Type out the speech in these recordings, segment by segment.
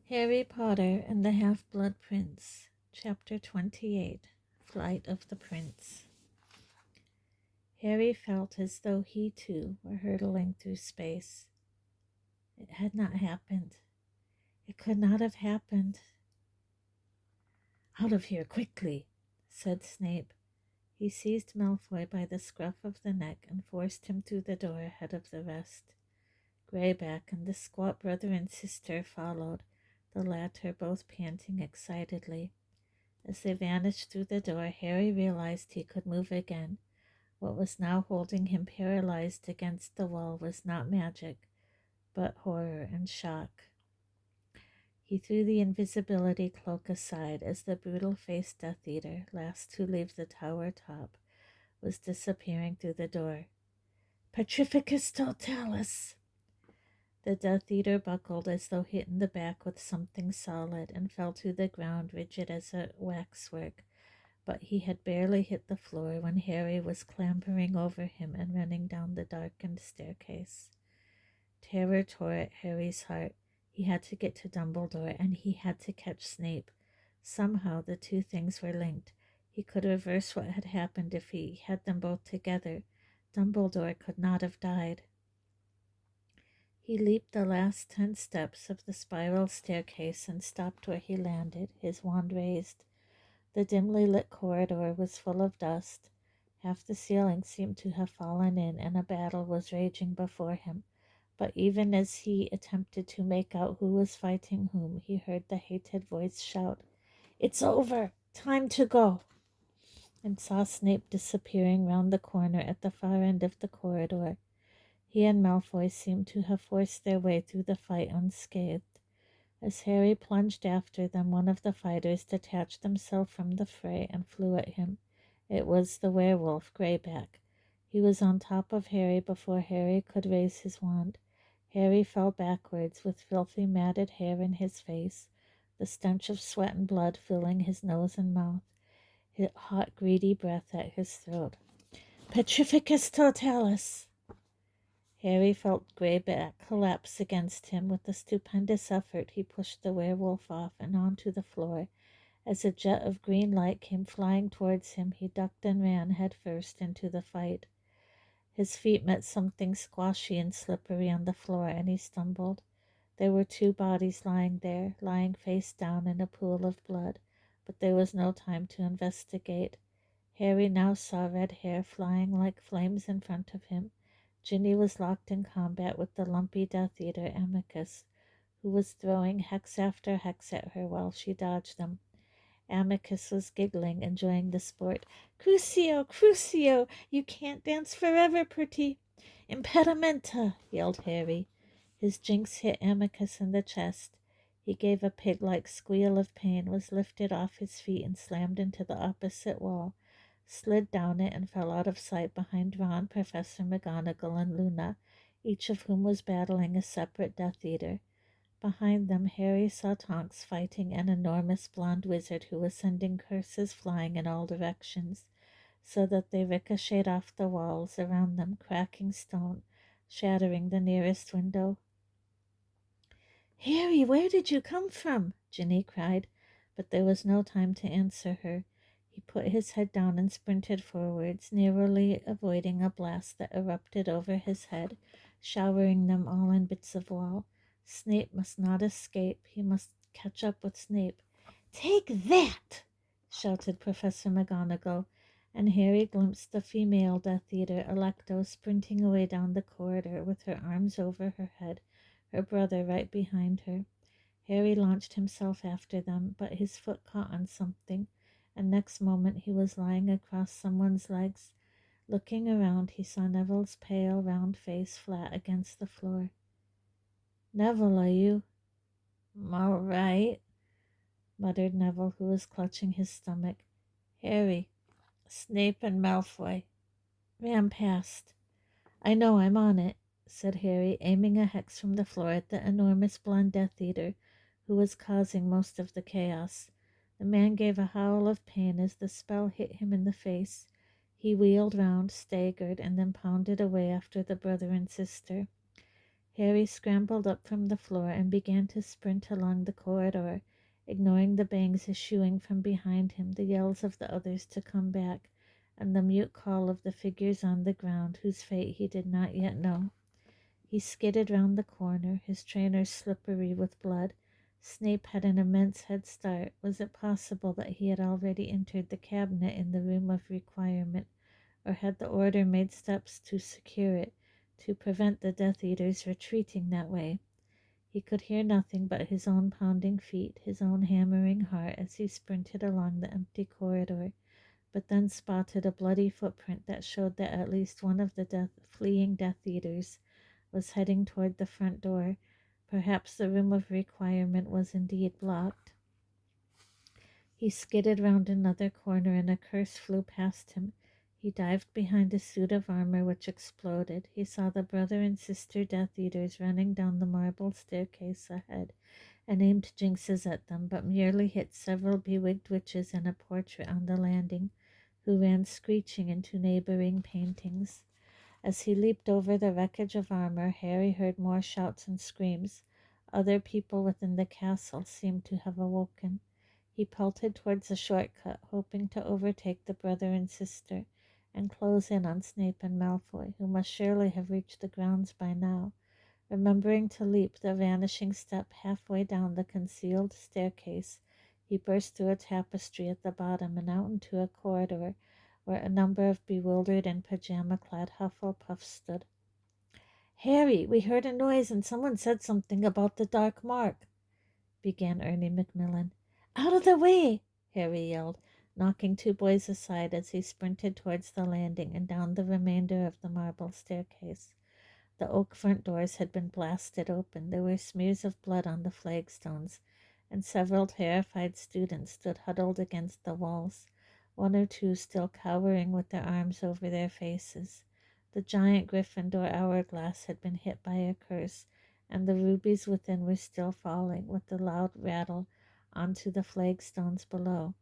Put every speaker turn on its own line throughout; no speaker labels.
Harry Potter and the Half-Blood Prince, Chapter 28, Flight of the Prince. Harry felt as though he too were hurtling through space. It had not happened. It could not have happened. "Out of here, quickly," said Snape. He seized Malfoy by the scruff of the neck and forced him through the door ahead of the rest. Greyback and the squat brother and sister followed, the latter both panting excitedly. As they vanished through the door, Harry realized he could move again. What was now holding him paralyzed against the wall was not magic, but horror and shock. He threw the invisibility cloak aside as the brutal-faced Death Eater, last to leave the tower top, was disappearing through the door. "Petrificus Totalis!" The Death Eater buckled as though hit in the back with something solid and fell to the ground rigid as a waxwork, but he had barely hit the floor when Harry was clambering over him and running down the darkened staircase. Terror tore at Harry's heart. He had to get to Dumbledore, and he had to catch Snape. Somehow the two things were linked. He could reverse what had happened if he had them both together. Dumbledore could not have died. He leaped the last 10 steps of the spiral staircase and stopped where he landed, his wand raised. The dimly lit corridor was full of dust. Half the ceiling seemed to have fallen in, and a battle was raging before him. But even as he attempted to make out who was fighting whom, he heard the hated voice shout, "It's over! Time to go!" and saw Snape disappearing round the corner at the far end of the corridor. He and Malfoy seemed to have forced their way through the fight unscathed. As Harry plunged after them, one of the fighters detached himself from the fray and flew at him. It was the werewolf, Greyback. He was on top of Harry before Harry could raise his wand. Harry fell backwards with filthy matted hair in his face, the stench of sweat and blood filling his nose and mouth, his hot, greedy breath at his throat. "Petrificus Totalis!" Harry felt Greyback collapse against him. With a stupendous effort, he pushed the werewolf off and onto the floor. As a jet of green light came flying towards him, he ducked and ran headfirst into the fight. His feet met something squashy and slippery on the floor, and he stumbled. There were two bodies lying there, lying face down in a pool of blood, but there was no time to investigate. Harry now saw red hair flying like flames in front of him. Ginny was locked in combat with the lumpy Death Eater, Amicus, who was throwing hex after hex at her while she dodged them. Amicus was giggling, enjoying the sport. "Crucio, Crucio, you can't dance forever, pretty." "Impedimenta!" yelled Harry. His jinx hit Amicus in the chest. He gave a pig-like squeal of pain, was lifted off his feet and slammed into the opposite wall, slid down it and fell out of sight behind Ron, Professor McGonagall, and Luna, each of whom was battling a separate Death Eater. Behind them, Harry saw Tonks fighting an enormous blonde wizard who was sending curses flying in all directions, so that they ricocheted off the walls around them, cracking stone, shattering the nearest window. "Harry, where did you come from?" Ginny cried, but there was no time to answer her. He put his head down and sprinted forwards, narrowly avoiding a blast that erupted over his head, showering them all in bits of wall. Snape must not escape. He must catch up with Snape. "Take that!" shouted Professor McGonagall, and Harry glimpsed the female Death Eater, Alecto, sprinting away down the corridor with her arms over her head, her brother right behind her. Harry launched himself after them, but his foot caught on something, and next moment he was lying across someone's legs. Looking around, he saw Neville's pale, round face flat against the floor. "Neville, are you—" "All right," muttered Neville, who was clutching his stomach. "Harry, Snape and Malfoy ran past." "I know, I'm on it," said Harry, aiming a hex from the floor at the enormous blonde Death Eater, who was causing most of the chaos. The man gave a howl of pain as the spell hit him in the face. He wheeled round, staggered, and then pounded away after the brother and sister. Harry scrambled up from the floor and began to sprint along the corridor, ignoring the bangs issuing from behind him, the yells of the others to come back, and the mute call of the figures on the ground whose fate he did not yet know. He skidded round the corner, his trainers slippery with blood. Snape had an immense head start. Was it possible that he had already entered the cabinet in the room of requirement, or had the Order made steps to secure it, to prevent the Death Eaters retreating that way? He could hear nothing but his own pounding feet, his own hammering heart as he sprinted along the empty corridor, but then spotted a bloody footprint that showed that at least one of the fleeing Death Eaters was heading toward the front door. Perhaps the room of requirement was indeed blocked. He skidded round another corner and a curse flew past him. He dived behind a suit of armor which exploded. He saw the brother and sister Death Eaters running down the marble staircase ahead and aimed jinxes at them, but merely hit several bewigged witches and a portrait on the landing, who ran screeching into neighboring paintings. As he leaped over the wreckage of armor, Harry heard more shouts and screams. Other people within the castle seemed to have awoken. He pelted towards a shortcut, hoping to overtake the brother and sister and close in on Snape and Malfoy, who must surely have reached the grounds by now. Remembering to leap the vanishing step halfway down the concealed staircase, he burst through a tapestry at the bottom and out into a corridor where a number of bewildered and pajama-clad Hufflepuffs stood. "Harry, we heard a noise and someone said something about the Dark Mark," began Ernie Macmillan. "Out of the way!" Harry yelled, knocking two boys aside as he sprinted towards the landing and down the remainder of the marble staircase. The oak front doors had been blasted open. There were smears of blood on the flagstones, and several terrified students stood huddled against the walls, one or two still cowering with their arms over their faces. The giant Gryffindor hourglass had been hit by a curse, and the rubies within were still falling with a loud rattle onto the flagstones below.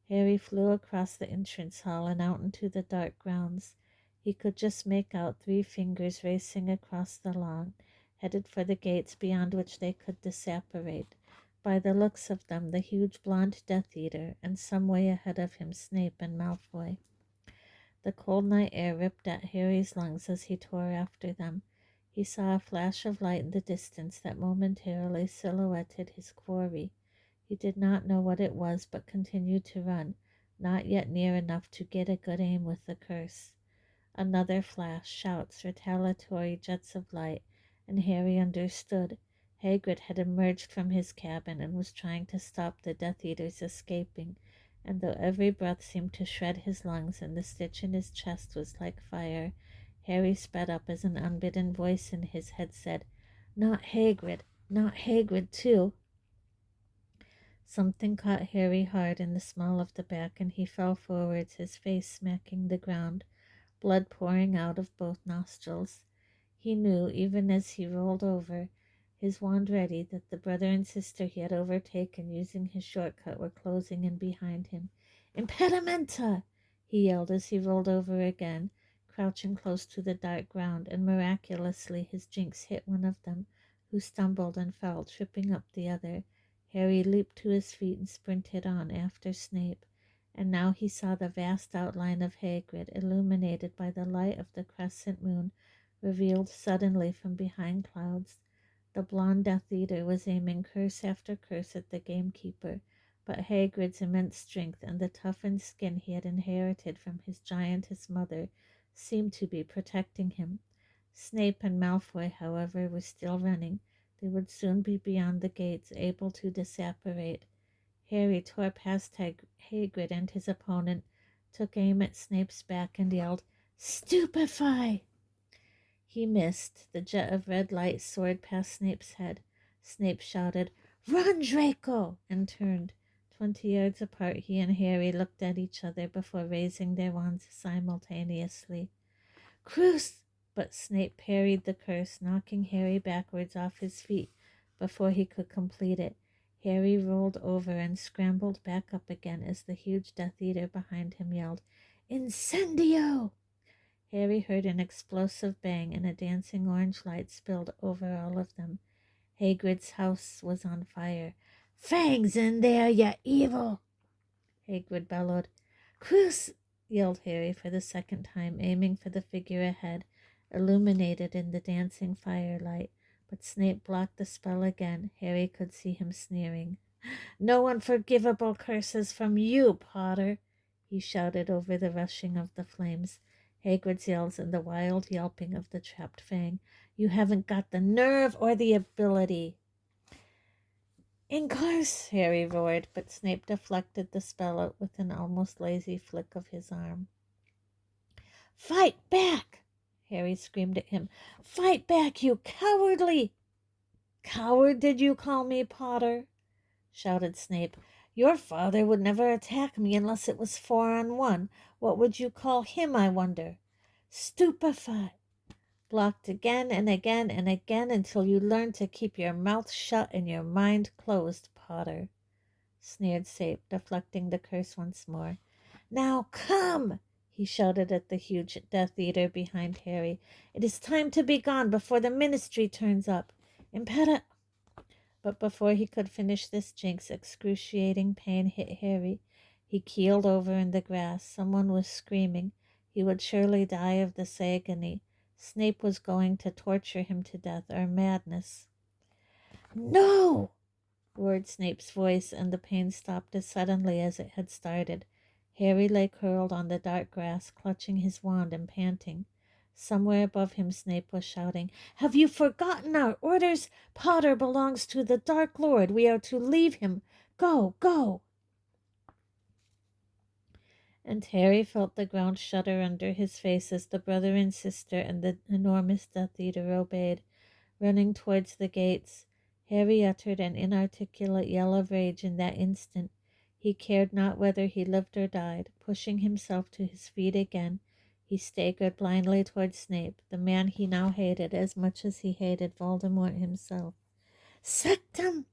Harry flew across the entrance hall and out into the dark grounds. He could just make out 3 fingers racing across the lawn, headed for the gates beyond which they could disapparate. By the looks of them, the huge blonde Death Eater, and some way ahead of him Snape and Malfoy. The cold night air ripped at Harry's lungs as he tore after them. He saw a flash of light in the distance that momentarily silhouetted his quarry. He did not know what it was, but continued to run, not yet near enough to get a good aim with the curse. Another flash, shouts, retaliatory jets of light, and Harry understood. Hagrid had emerged from his cabin and was trying to stop the Death Eaters escaping, and though every breath seemed to shred his lungs and the stitch in his chest was like fire, Harry sped up as an unbidden voice in his head said, "Not Hagrid, not Hagrid too." Something caught Harry hard in the small of the back, and he fell forwards, his face smacking the ground, blood pouring out of both nostrils. He knew, even as he rolled over, his wand ready, that the brother and sister he had overtaken using his shortcut were closing in behind him. "Impedimenta!" he yelled as he rolled over again, crouching close to the dark ground, and miraculously his jinx hit one of them, who stumbled and fell, tripping up the other. Harry leaped to his feet and sprinted on after Snape, and now he saw the vast outline of Hagrid, illuminated by the light of the crescent moon, revealed suddenly from behind clouds. The blonde Death Eater was aiming curse after curse at the gamekeeper, but Hagrid's immense strength and the toughened skin he had inherited from his giantess mother seemed to be protecting him. Snape and Malfoy, however, were still running. They would soon be beyond the gates, able to disapparate. Harry tore past Hagrid and his opponent, took aim at Snape's back, and yelled, "Stupefy!" He missed. The jet of red light soared past Snape's head. Snape shouted, "Run, Draco!" and turned. 20 yards apart, he and Harry looked at each other before raising their wands simultaneously. "Cruce!" But Snape parried the curse, knocking Harry backwards off his feet before he could complete it. Harry rolled over and scrambled back up again as the huge Death Eater behind him yelled, "Incendio!" Harry heard an explosive bang, and a dancing orange light spilled over all of them. Hagrid's house was on fire. "Fangs in there, you evil!" Hagrid bellowed. "Cruci—" yelled Harry for the second time, aiming for the figure ahead, illuminated in the dancing firelight. But Snape blocked the spell again. Harry could see him sneering. "No unforgivable curses from you, Potter!" he shouted over the rushing of the flames, Hagrid's yells, and the wild yelping of the trapped Fang. "You haven't got the nerve or the ability." "Incourse!" Harry roared, but Snape deflected the spell with an almost lazy flick of his arm. "Fight back!" Harry screamed at him. "Fight back, you cowardly—" "Coward, did you call me, Potter?" shouted Snape. "Your father would never attack me unless it was 4-on-1. What would you call him, I wonder?" "Stupefied!" "Blocked again and again and again until you learn to keep your mouth shut and your mind closed, Potter," sneered Snape, deflecting the curse once more. "Now come!" he shouted at the huge Death Eater behind Harry. "It is time to be gone before the Ministry turns up. But before he could finish this jinx, excruciating pain hit Harry. He keeled over in the grass. Someone was screaming. He would surely die of this agony. Snape was going to torture him to death or madness. "No!" roared Snape's voice, and the pain stopped as suddenly as it had started. Harry lay curled on the dark grass, clutching his wand and panting. Somewhere above him Snape was shouting, "Have you forgotten our orders? Potter belongs to the Dark Lord. We are to leave him. Go, go!" And Harry felt the ground shudder under his face as the brother and sister and the enormous Death Eater obeyed. Running towards the gates, Harry uttered an inarticulate yell of rage in that instant. He cared not whether he lived or died. Pushing himself to his feet again, he staggered blindly towards Snape, the man he now hated as much as he hated Voldemort himself. "Sectum!"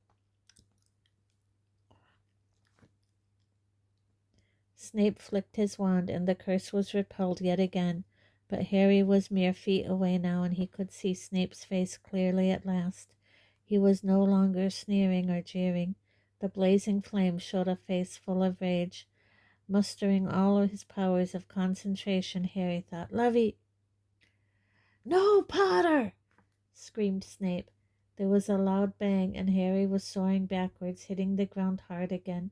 Snape flicked his wand, and the curse was repelled yet again. But Harry was mere feet away now, and he could see Snape's face clearly at last. He was no longer sneering or jeering. The blazing flame showed a face full of rage. Mustering all of his powers of concentration, Harry thought, "Levy—" "No, Potter!" screamed Snape. There was a loud bang, and Harry was soaring backwards, hitting the ground hard again.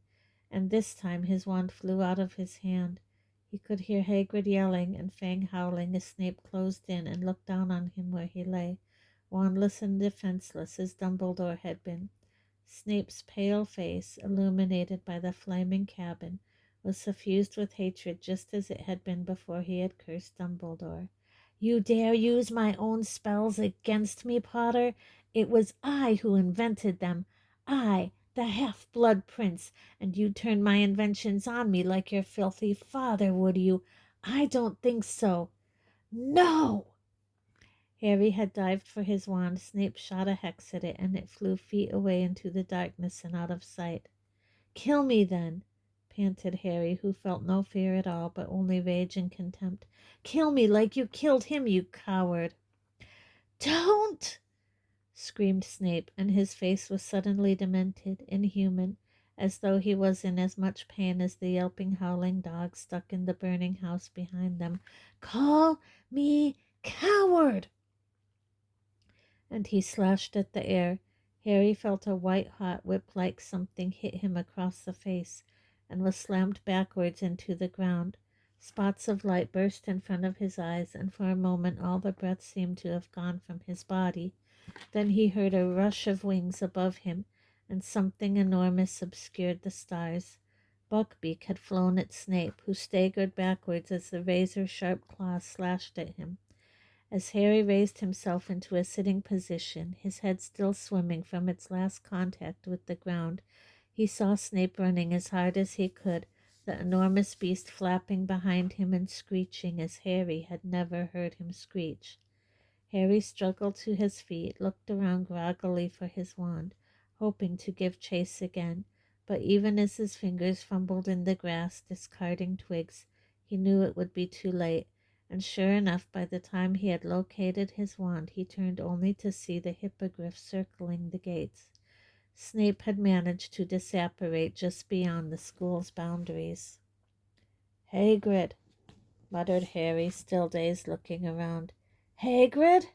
And this time his wand flew out of his hand. He could hear Hagrid yelling and Fang howling as Snape closed in and looked down on him where he lay, wandless and defenseless as Dumbledore had been. Snape's pale face, illuminated by the flaming cabin, was suffused with hatred just as it had been before he had cursed Dumbledore. "You dare use my own spells against me, Potter? It was I who invented them. I, the Half-Blood Prince, and you turn my inventions on me like your filthy father, would you? I don't think so. No!" Harry had dived for his wand. Snape shot a hex at it, and it flew feet away into the darkness and out of sight. "Kill me, then," panted Harry, who felt no fear at all, but only rage and contempt. "Kill me like you killed him, you coward!" "Don't!" screamed Snape, and his face was suddenly demented, inhuman, as though he was in as much pain as the yelping, howling dog stuck in the burning house behind them. "Call me coward!" And he slashed at the air. Harry felt a white-hot whip-like something hit him across the face, and was slammed backwards into the ground. Spots of light burst in front of his eyes, and for a moment all the breath seemed to have gone from his body. Then he heard a rush of wings above him, and something enormous obscured the stars. Buckbeak had flown at Snape, who staggered backwards as the razor-sharp claws slashed at him. As Harry raised himself into a sitting position, his head still swimming from its last contact with the ground, he saw Snape running as hard as he could, the enormous beast flapping behind him and screeching as Harry had never heard him screech. Harry struggled to his feet, looked around groggily for his wand, hoping to give chase again, but even as his fingers fumbled in the grass, discarding twigs, he knew it would be too late, and sure enough, by the time he had located his wand, he turned only to see the hippogriff circling the gates. Snape had managed to disapparate just beyond the school's boundaries. "Hagrid," muttered Harry, still dazed, looking around. "Hagrid?"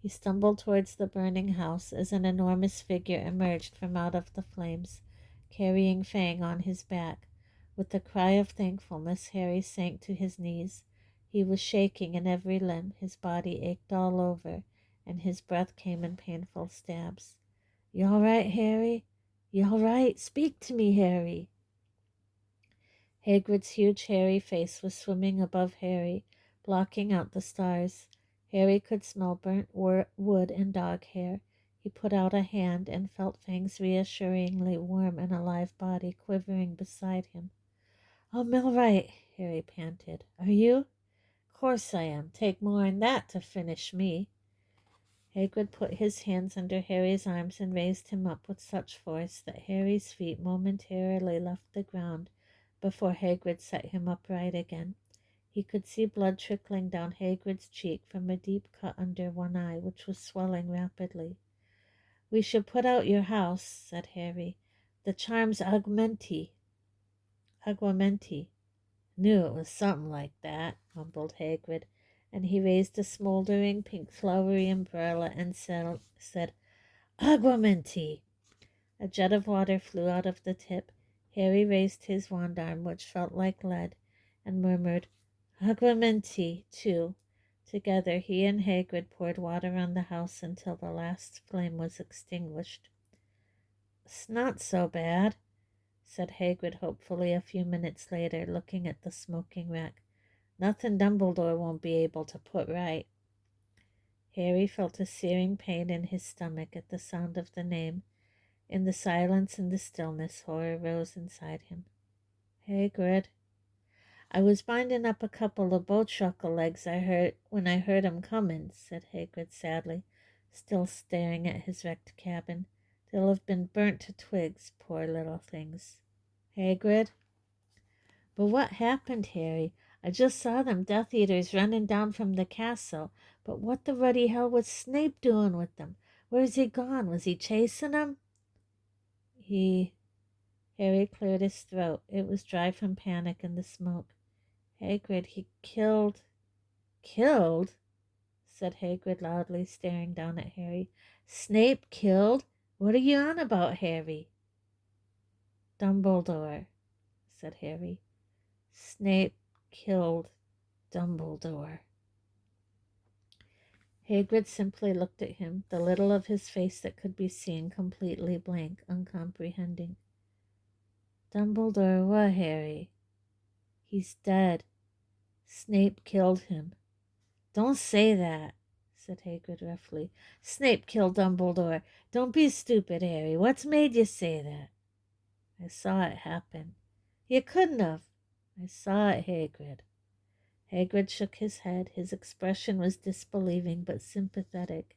He stumbled towards the burning house as an enormous figure emerged from out of the flames, carrying Fang on his back. With a cry of thankfulness, Harry sank to his knees. He was shaking in every limb, his body ached all over, and his breath came in painful stabs. "You all right, Harry? You all right? Speak to me, Harry." Hagrid's huge hairy face was swimming above Harry, blocking out the stars. Harry could smell burnt wood and dog hair. He put out a hand and felt Fang's reassuringly warm and alive body quivering beside him. "I'm all right," Harry panted. "Are you?" "Course I am. Take more'n that to finish me." Hagrid put his hands under Harry's arms and raised him up with such force that Harry's feet momentarily left the ground before Hagrid set him upright again. He could see blood trickling down Hagrid's cheek from a deep cut under one eye, which was swelling rapidly. "We should put out your house," said Harry. "The charm's Aguamenti." "Knew it was something like that," mumbled Hagrid, and he raised a smoldering pink flowery umbrella and said "Aguamenti." A jet of water flew out of the tip. Harry raised his wand arm, which felt like lead, and murmured "Aguamenti" too. Together he and Hagrid poured water on the house until the last flame was extinguished. "It's not so bad," said Hagrid hopefully a few minutes later, looking at the smoking wreck. "Nothing Dumbledore won't be able to put right." Harry felt a searing pain in his stomach at the sound of the name. In the silence and the stillness, horror rose inside him. "Hagrid." "I was binding up a couple of boat-truckle legs when I heard 'em comin'," said Hagrid sadly, still staring at his wrecked cabin. "They'll have been burnt to twigs, poor little things." "Hagrid." "But what happened, Harry? I just saw them Death Eaters running down from the castle. But what the ruddy hell was Snape doing with them? Where's he gone? Was he chasing 'em?" Harry cleared his throat. It was dry from panic and the smoke. "Hagrid, he killed—" "Killed?" said Hagrid loudly, staring down at Harry. "Snape killed? What are you on about, Harry?" "Dumbledore," said Harry. "Snape killed Dumbledore." Hagrid simply looked at him, the little of his face that could be seen completely blank, uncomprehending. "Dumbledore what, Harry?" "He's dead. Snape killed him." "Don't say that," said Hagrid roughly. "Snape killed Dumbledore. Don't be stupid, Harry. What's made you say that?" "I saw it happen." "You couldn't have." "I saw it, Hagrid." Hagrid shook his head. His expression was disbelieving but sympathetic,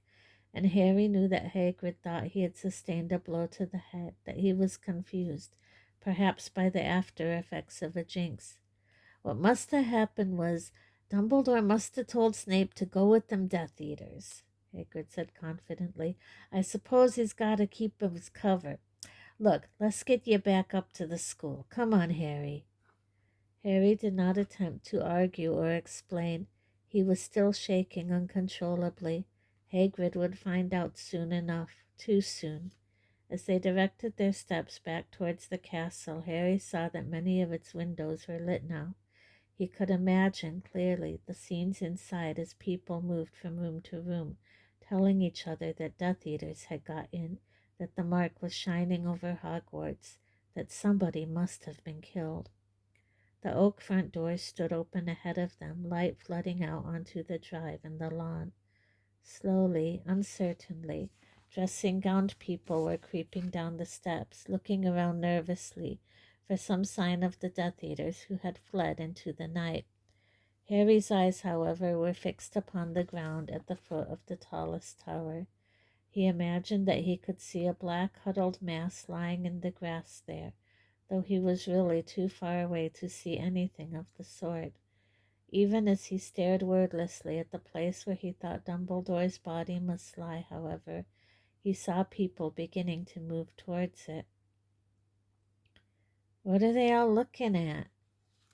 and Harry knew that Hagrid thought he had sustained a blow to the head, that he was confused, perhaps by the after effects of a jinx. "What must have happened was Dumbledore must have told Snape to go with them Death Eaters," Hagrid said confidently. "I suppose he's got to keep his cover. Look, let's get you back up to the school. Come on, Harry." Harry did not attempt to argue or explain. He was still shaking uncontrollably. Hagrid would find out soon enough, too soon. As they directed their steps back towards the castle, Harry saw that many of its windows were lit now. He could imagine clearly the scenes inside as people moved from room to room, telling each other that Death Eaters had got in, that the mark was shining over Hogwarts, that somebody must have been killed. The oak front door stood open ahead of them, light flooding out onto the drive and the lawn. Slowly, uncertainly, dressing-gowned people were creeping down the steps, looking around nervously for some sign of the Death Eaters who had fled into the night. Harry's eyes, however, were fixed upon the ground at the foot of the tallest tower. He imagined that he could see a black huddled mass lying in the grass there, though he was really too far away to see anything of the sort. Even as he stared wordlessly at the place where he thought Dumbledore's body must lie, however, he saw people beginning to move towards it. "What are they all looking at?"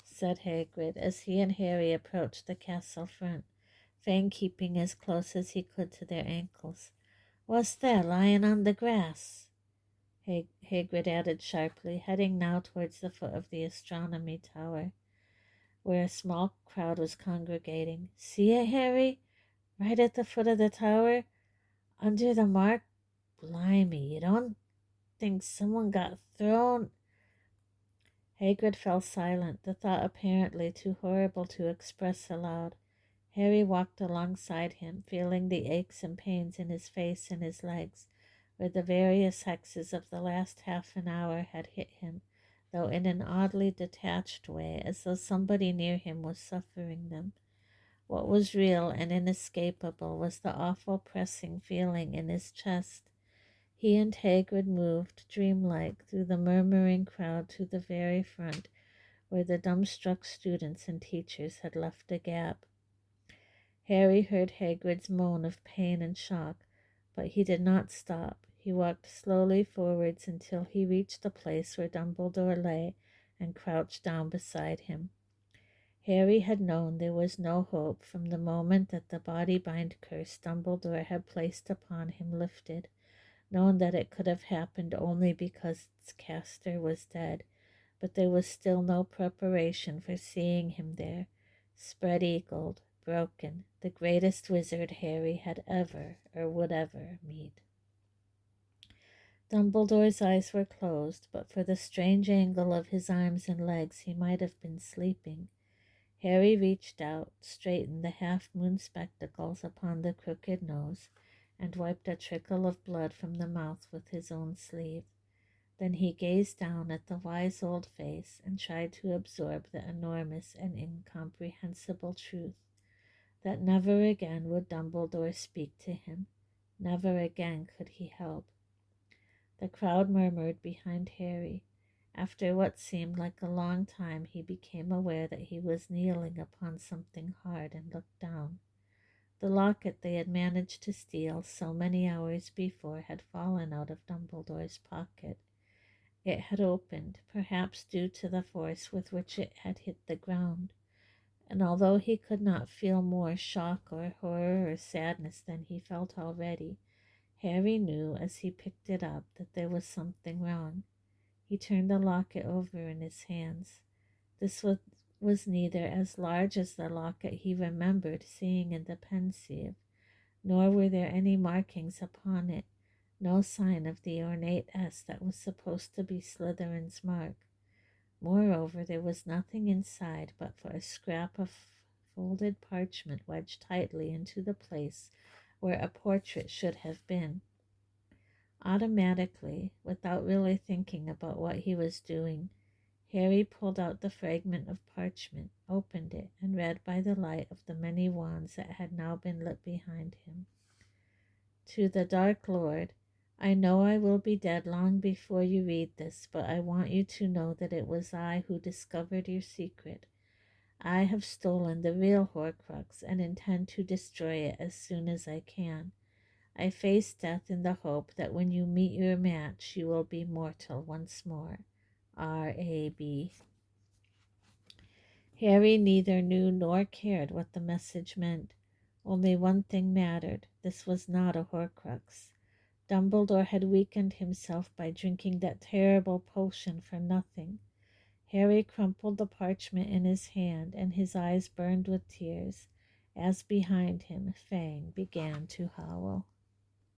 said Hagrid as he and Harry approached the castle front, Fang keeping as close as he could to their ankles. "What's there lying on the grass?" Hagrid added sharply, heading now towards the foot of the astronomy tower, where a small crowd was congregating. "See it, Harry? Right at the foot of the tower, under the mark? Blimey, you don't think someone got thrown?" Hagrid fell silent, the thought apparently too horrible to express aloud. Harry walked alongside him, feeling the aches and pains in his face and his legs, where the various hexes of the last half an hour had hit him, though in an oddly detached way, as though somebody near him was suffering them. What was real and inescapable was the awful pressing feeling in his chest. He and Hagrid moved, dreamlike, through the murmuring crowd to the very front, where the dumbstruck students and teachers had left a gap. Harry heard Hagrid's moan of pain and shock, but he did not stop. He walked slowly forwards until he reached the place where Dumbledore lay and crouched down beside him. Harry had known there was no hope from the moment that the body-bind curse Dumbledore had placed upon him lifted, known that it could have happened only because its caster was dead, but there was still no preparation for seeing him there, spread-eagled, broken, the greatest wizard Harry had ever or would ever meet. Dumbledore's eyes were closed, but for the strange angle of his arms and legs he might have been sleeping. Harry reached out, straightened the half-moon spectacles upon the crooked nose, and wiped a trickle of blood from the mouth with his own sleeve. Then he gazed down at the wise old face and tried to absorb the enormous and incomprehensible truth that never again would Dumbledore speak to him. Never again could he help. The crowd murmured behind Harry. After what seemed like a long time, he became aware that he was kneeling upon something hard and looked down. The locket they had managed to steal so many hours before had fallen out of Dumbledore's pocket. It had opened, perhaps due to the force with which it had hit the ground, and although he could not feel more shock or horror or sadness than he felt already, Harry knew as he picked it up that there was something wrong. He turned the locket over in his hands. This was neither as large as the locket he remembered seeing in the Pensieve, nor were there any markings upon it, no sign of the ornate S that was supposed to be Slytherin's mark. Moreover, there was nothing inside but for a scrap of folded parchment wedged tightly into the place where a portrait should have been. Automatically, without really thinking about what he was doing, Harry pulled out the fragment of parchment, opened it, and read by the light of the many wands that had now been lit behind him. To the Dark Lord, I know I will be dead long before you read this, but I want you to know that it was I who discovered your secret. I have stolen the real Horcrux and intend to destroy it as soon as I can. I face death in the hope that when you meet your match, you will be mortal once more. R.A.B. Harry neither knew nor cared what the message meant. Only one thing mattered. This was not a Horcrux. Dumbledore had weakened himself by drinking that terrible potion for nothing. Harry crumpled the parchment in his hand, and his eyes burned with tears, as behind him Fang began to howl.